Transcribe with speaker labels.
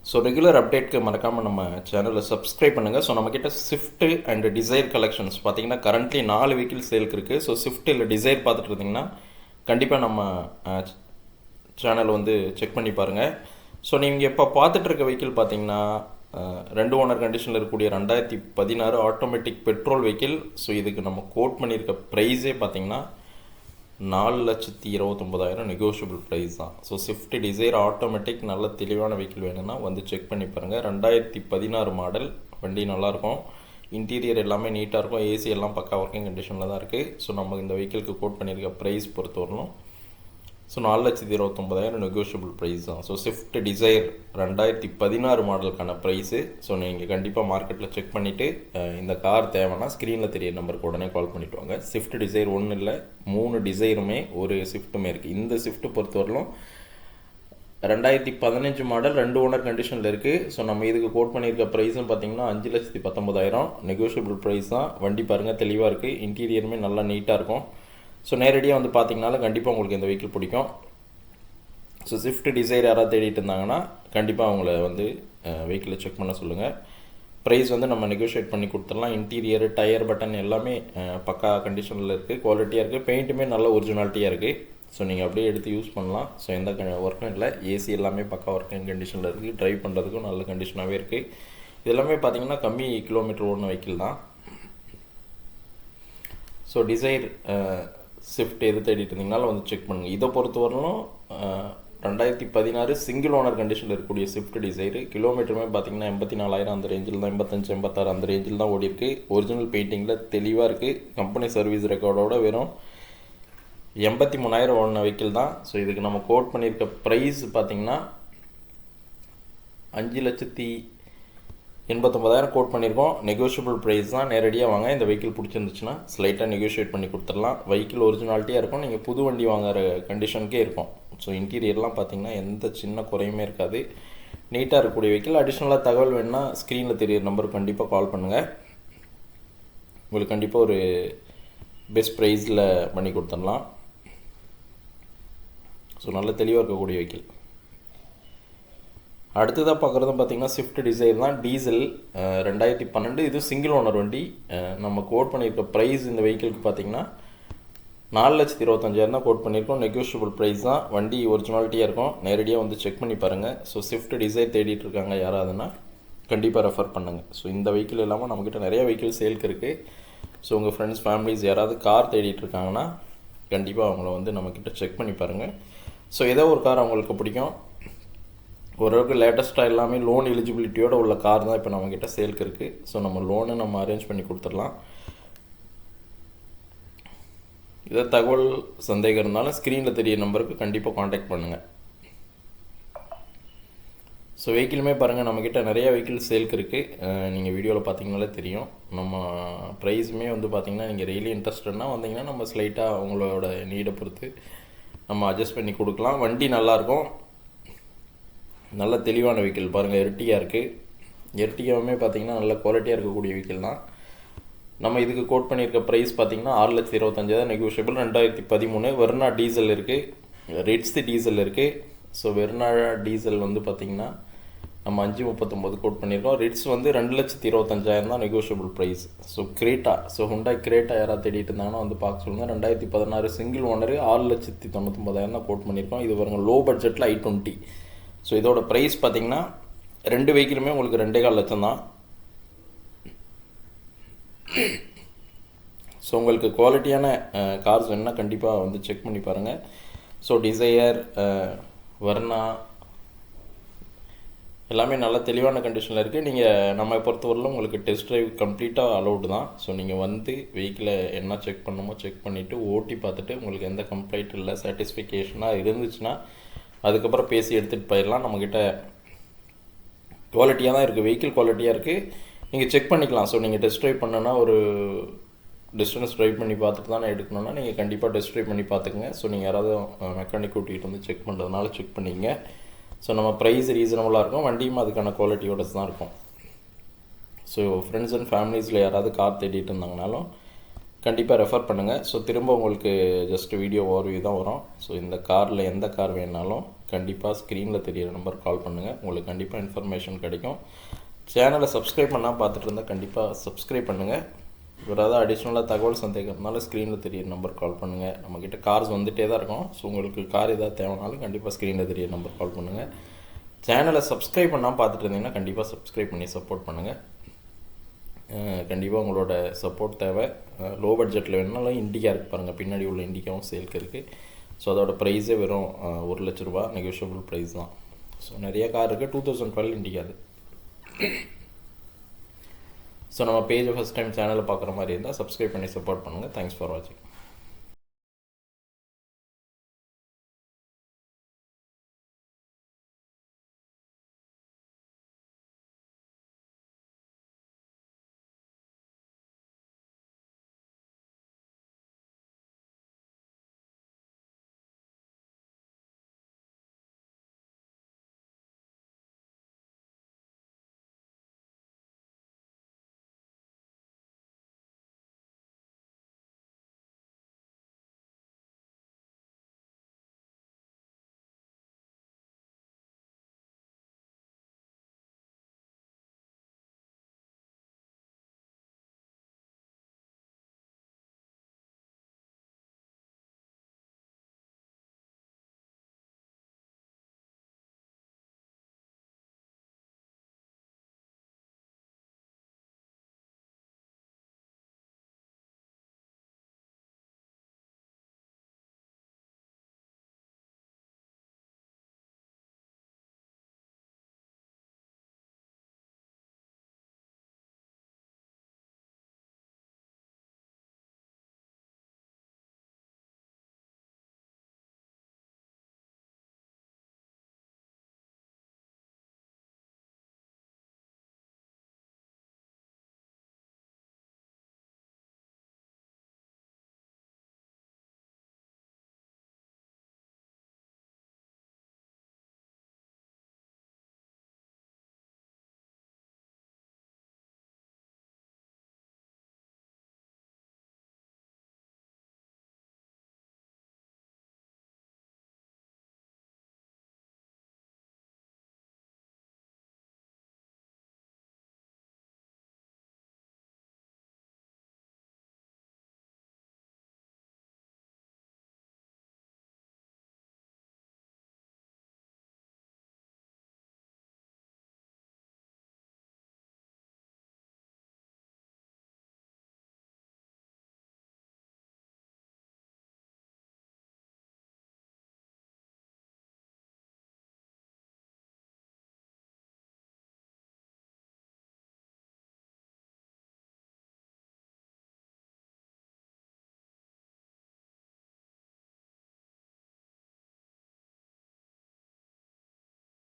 Speaker 1: So regular அப்டேட்க்கு மறக்காமல் நம்ம சேனலில் சப்ஸ்கிரைப் பண்ணுங்கள். ஸோ நம்மக்கிட்ட ஸ்விஃப்ட்டு அண்ட் டிசைர் கலெக்ஷன்ஸ் பார்த்தீங்கன்னா கரண்ட்லி 4 வெஹிக்கிள் சேலுக்கு இருக்குது. ஸோ ஸ்விஃப்ட் இல்லை டிசைர் பார்த்துட்டு இருந்தீங்கன்னா கண்டிப்பாக நம்ம சேனல் வந்து செக் பண்ணி பாருங்கள். ஸோ நீங்கள் இப்போ பார்த்துட்ருக்க வெஹிக்கிள் பார்த்தீங்கன்னா 2 ஓனர் கண்டிஷனில் இருக்கக்கூடிய 2016 ஆட்டோமேட்டிக் பெட்ரோல் வெஹிக்கிள். ஸோ இதுக்கு நம்ம கோட் பண்ணியிருக்க ப்ரைஸே பார்த்தீங்கன்னா 4,29,000 நெகோஷியபிள் ப்ரைஸ் தான். ஸோ ஸ்விஃப்ட் டிசைர் ஆட்டோமேட்டிக் நல்ல தெளிவான வெஹிக்கிள் வேணும்னா வந்து செக் பண்ணி பாருங்கள். 2016 மாடல் வண்டி நல்லாயிருக்கும். இன்டீரியர் எல்லாமே நீட்டாக இருக்கும். ஏசி எல்லாம் பக்கா ஒர்க்கிங் கண்டிஷனில் தான் இருக்குது. ஸோ நம்ம இந்த வெஹிக்கிளுக்கு கோட் பண்ணியிருக்க ப்ரைஸ் பொறுத்த வரணும். ஸோ 4,29,000 நெகோஷியபிள் ப்ரைஸ் தான். ஸோ ஸ்விஃப்ட் டிசைர் 2016 மாடலுக்கான ப்ரைஸு. ஸோ நீங்கள் கண்டிப்பாக மார்க்கெட்டில் செக் பண்ணிவிட்டு இந்த கார் தேவைன்னா ஸ்க்ரீனில் தெரிய நம்பருக்கு உடனே கால் பண்ணிவிட்டு வாங்க. ஸ்விஃப்ட் டிசைர் ஒன்றும் இல்லை, 3 டிசைருமே ஒரு ஸ்விஃப்ட்டுமே இருக்குது. இந்த ஸ்விஃப்ட் பொறுத்தவரையிலும் 2015 மாடல் 2 ஓனர் கண்டிஷனில் இருக்குது. ஸோ நம்ம இதுக்கு கோட் பண்ணியிருக்க ப்ரைஸும் பார்த்தீங்கன்னா 5,19,000 நெகோஷியபிள் ப்ரைஸ் தான். வண்டி பாருங்கள் தெளிவாக இருக்குது. இன்டீரியருமே நல்லா நீட்டாக இருக்கும். ஸோ நேரடியாக வந்து பார்த்தீங்கனாலும் கண்டிப்பாக உங்களுக்கு இந்த வெஹிக்கிள் பிடிக்கும். ஸோ ஸ்விஃப்ட் டிசைர் யாராவது தேடிட்டு இருந்தாங்கன்னா கண்டிப்பாக அவங்கள வந்து வெஹிக்கிளை செக் பண்ண சொல்லுங்கள். ப்ரைஸ் வந்து நம்ம நெகோஷியேட் பண்ணி கொடுத்துடலாம். இன்டீரியர், டயர், பட்டன் எல்லாமே பக்கா கண்டிஷனில் இருக்குது. குவாலிட்டியாக இருக்குது. பெயிண்ட்டுமே நல்ல ஒரிஜினாலிட்டியாக இருக்குது. ஸோ நீங்கள் அப்படியே எடுத்து யூஸ் பண்ணலாம். ஸோ எந்த ஒர்க்கும் இல்லை. ஏசி எல்லாமே பக்கா ஒர்க்கிங் கண்டிஷனில் இருக்குது. ட்ரைவ் பண்ணுறதுக்கும் நல்ல கண்டிஷனாகவே இருக்குது. இது எல்லாமே பார்த்தீங்கன்னா கம்மி கிலோமீட்டர் ஓடின வெஹிக்கிள் தான். ஸோ டிசைர் ஸ்விஃப்ட் எது தேடிட்டு இருந்தீங்கனாலும் வந்து செக் பண்ணுங்கள். இதை பொறுத்தவரையிலும் 2016 சிங்கிள் ஓனர் கண்டிஷனில் இருக்கக்கூடிய ஸ்விஃப்ட் டிசைரு கிலோமீட்டருமே பார்த்தீங்கன்னா 84,000 அந்த ரேஞ்சில் தான், 85, 86 அந்த ரேஞ்சில் தான் ஓடி இருக்குது. ஒரிஜினல் பெயிண்டிங்கில் தெளிவாக இருக்குது. கம்பெனி சர்வீஸ் ரெக்கார்டோட வெறும் 83,000 ஓடின வெஹிக்கிள் தான். ஸோ இதுக்கு நம்ம கோட் பண்ணியிருக்க ப்ரைஸ் பார்த்தீங்கன்னா 5,89,000 கோட் பண்ணியிருக்கோம். நெகோஷியபிள் ப்ரைஸ் தான். நேரடியாக வாங்க. இந்த வெஹிக்கிள் பிடிச்சிருந்துச்சுன்னா ஸ்லைட்டாக நெகோஷியேட் பண்ணி கொடுத்துடலாம். வெஹிக்கிள் ஒரிஜினாலிட்டியாக இருக்கும். நீங்கள் புது வண்டி வாங்குற கண்டிஷனுக்கே இருக்கும். ஸோ இன்டீரியர்லாம் பார்த்தீங்கன்னா எந்த சின்ன குறையுமே இருக்காது. நீட்டாக இருக்கக்கூடிய வெஹிக்கிள். அடிஷ்னலாக தகவல் வேணுன்னா ஸ்க்ரீனில் தெரியிற நம்பருக்கு கண்டிப்பாக கால் பண்ணுங்கள். உங்களுக்கு கண்டிப்பாக ஒரு பெஸ்ட் ப்ரைஸில் பண்ணி கொடுத்துடலாம். ஸோ நல்ல தெளிவாக இருக்கக்கூடிய வெஹிக்கிள். அடுத்ததாக பார்க்குறதும் பார்த்தீங்கன்னா ஸ்விஃப்ட் டிசைர் தான். டீசல் 2012. இது சிங்கிள் ஓனர் வண்டி. நம்ம கோட் பண்ணியிருக்க ப்ரைஸ் இந்த வெஹிக்கிளுக்கு பார்த்தீங்கன்னா 4,25,000 தான் கோட் பண்ணியிருக்கோம். நெகோஷியபிள் ப்ரைஸ் தான். வண்டி ஒரிஜினாலிட்டியாக இருக்கும். நேரடியாக வந்து செக் பண்ணி பாருங்கள். ஸோ ஸ்விஃப்ட் டிசைர் தேடிட்டு இருக்காங்க யாராவதுன்னா கண்டிப்பாக ரெஃபர் பண்ணுங்கள். ஸோ இந்த வெஹிக்கிள் இல்லாமல் நம்மக்கிட்ட நிறைய வெஹிக்கிள் சேலுக்கு இருக்குது. ஸோ உங்கள் ஃப்ரெண்ட்ஸ், ஃபேமிலிஸ் யாராவது கார் தேடிட்டு இருக்காங்கன்னா கண்டிப்பாக அவங்கள வந்து நம்மக்கிட்ட செக் பண்ணி பாருங்கள். ஸோ ஏதோ ஒரு கார் அவங்களுக்கு பிடிக்கும். ஓரளவுக்கு லேட்டஸ்ட்டாக எல்லாமே லோன் எலிஜிபிலிட்டியோடு உள்ள கார் தான் இப்போ நம்மக்கிட்ட சேலுக்கு இருக்குது. ஸோ நம்ம லோனு நம்ம அரேஞ்ச் பண்ணி கொடுத்துடலாம். இதை தகவல் சந்தேகம் இருந்தாலும் ஸ்க்ரீனில் தெரிய நம்பருக்கு கண்டிப்பாக காண்டாக்ட் பண்ணுங்கள். ஸோ வெஹிக்கிளுமே பாருங்கள் நம்மக்கிட்ட நிறையா வெஹிக்கிள் சேலுக்கு இருக்குது. நீங்கள் வீடியோவில் பார்த்தீங்கனாலே தெரியும். நம்ம ப்ரைஸுமே வந்து பார்த்திங்கன்னா நீங்கள் ரெய்லி இன்ட்ரெஸ்டட்னா வந்தீங்கன்னா நம்ம ஸ்லைட்டாக உங்களோட நீடை பொறுத்து நம்ம அட்ஜஸ்ட் பண்ணி கொடுக்கலாம். வண்டி நல்லாயிருக்கும். நல்ல தெளிவான வெஹிக்கிள் பாருங்கள். எர்டிகா இருக்குது. எர்டிகாவுமே பார்த்தீங்கன்னா நல்ல குவாலிட்டியாக இருக்கக்கூடிய வெஹிக்கிள் தான். நம்ம இதுக்கு கோட் பண்ணியிருக்க ப்ரைஸ் பார்த்தீங்கன்னா 6,25,000 நெகோஷியபிள். 2013 வெர்னா டீசல் இருக்குது. ரிட்ஸ் டீசல் இருக்குது. ஸோ வெர்னா டீசல் வந்து பார்த்திங்கன்னா நம்ம 5,39 கோட் பண்ணியிருக்கோம். ரிட்ஸ் வந்து 2,25,000 தான் negotiable price. So Creta, so Hyundai Creta யாராவது தேடிட்டு இருந்தாங்கன்னா வந்து பார்க்க சொல்லுங்கள். 2016 சிங்கிள் ஓனரு 6,99,000 தான் கோட் பண்ணியிருக்கோம். இது பாருங்க லோ பட்ஜெட்டில் i20. ஸோ இதோட ப்ரைஸ் பார்த்திங்கன்னா 2 வெஹிக்கிளுமே உங்களுக்கு 2,4 லட்சம் தான். ஸோ உங்களுக்கு குவாலிட்டியான கார்ஸ் வேணுன்னா கண்டிப்பாக வந்து செக் பண்ணி பாருங்கள். ஸோ டிசையர், வர்னா எல்லாமே நல்ல தெளிவான கண்டிஷனில் இருக்குது. நீங்கள் நம்ம பொறுத்தவரையிலும் உங்களுக்கு டெஸ்ட் ட்ரைவ் கம்ப்ளீட்டாக அலௌடு தான். ஸோ நீங்கள் வந்து வெஹிக்கிளை என்ன செக் பண்ணணுமோ செக் பண்ணிவிட்டு ஓட்டி பார்த்துட்டு உங்களுக்கு எந்த கம்ப்ளைண்ட் இல்லை, சாட்டிஸ்ஃபிகேஷனாக இருந்துச்சுன்னா அதுக்கப்புறம் பேசி எடுத்துகிட்டு போயிடலாம். நம்மக்கிட்ட குவாலிட்டியாக தான் இருக்குது. வெஹிக்கிள் குவாலிட்டியாக இருக்குது. நீங்கள் செக் பண்ணிக்கலாம். ஸோ நீங்கள் டெஸ்ட் ட்ரைவ் பண்ணணுன்னா ஒரு டிஸ்டன்ஸ் ட்ரைவ் பண்ணி பார்த்துட்டு தான் எடுக்கணுன்னா நீங்கள் கண்டிப்பாக டெஸ்ட் ட்ரைவ் பண்ணி பார்த்துக்குங்க. ஸோ நீங்கள் யாராவது மெக்கானிக் கூட்டிகிட்டு வந்து செக் பண்ணுறதுனால செக் பண்ணிங்க. ஸோ நம்ம ப்ரைஸ் ரீசனபுளாக இருக்கும். வண்டியும் அதுக்கான குவாலிட்டியோட தான் இருக்கும். ஸோ ஃப்ரெண்ட்ஸ் அண்ட் ஃபேமிலிஸில் யாராவது கார் தேடிட்டு இருந்தாங்கனாலும் கண்டிப்பாக ரெஃபர் பண்ணுங்கள். ஸோ திரும்ப உங்களுக்கு ஜஸ்ட் வீடியோ ஓவர்வியூ தான் வரும். ஸோ இந்த காரில் எந்த கார் வேணாலும் கண்டிப்பாக ஸ்க்ரீனில் தெரியிற நம்பர் கால் பண்ணுங்கள். உங்களுக்கு கண்டிப்பாக இன்ஃபர்மேஷன் கிடைக்கும். சேனலை சப்ஸ்கிரைப் பண்ணால் பார்த்துட்டு இருந்தால் கண்டிப்பாக சப்ஸ்கிரைப் பண்ணுங்கள். வேறு ஏதாவது அடிஷ்னலாக தகவல் சந்தேகம்னால ஸ்க்ரீனில் தெரியிற நம்பர் கால் பண்ணுங்கள். நம்மக்கிட்ட கார்ஸ் வந்துகிட்டே தான் இருக்கும். ஸோ உங்களுக்கு கார் ஏதாவது தேவைனாலும் கண்டிப்பாக ஸ்க்ரீனில் தெரியிற நம்பர் கால் பண்ணுங்கள். சேனலை சப்ஸ்கிரைப் பண்ணால் பார்த்துட்டு இருந்தீங்கன்னா கண்டிப்பாக சப்ஸ்கிரைப் பண்ணி சப்போர்ட் பண்ணுங்கள். கண்டிப்பாக உங்களோட சப்போர்ட் தேவை. லோ பட்ஜெட்டில் வேணுனாலும் இண்டிகா இருக்குது பாருங்கள், பின்னாடி உள்ள இண்டிகாவும் சேல்க்கு இருக்குது. ஸோ அதோட ப்ரைஸே வெறும் 1 லட்ச ரூபா, நெகோஷியபிள் ப்ரைஸ் தான். ஸோ நிறைய கார் இருக்குது. 2012 இண்டிகா அது. ஸோ நம்ம பேஜை ஃபஸ்ட் டைம் சேனலை பார்க்குற மாதிரி இருந்தால் சப்ஸ்கிரைப் பண்ணி சப்போர்ட் பண்ணுங்கள். தேங்க்ஸ் ஃபார் வாட்சிங்.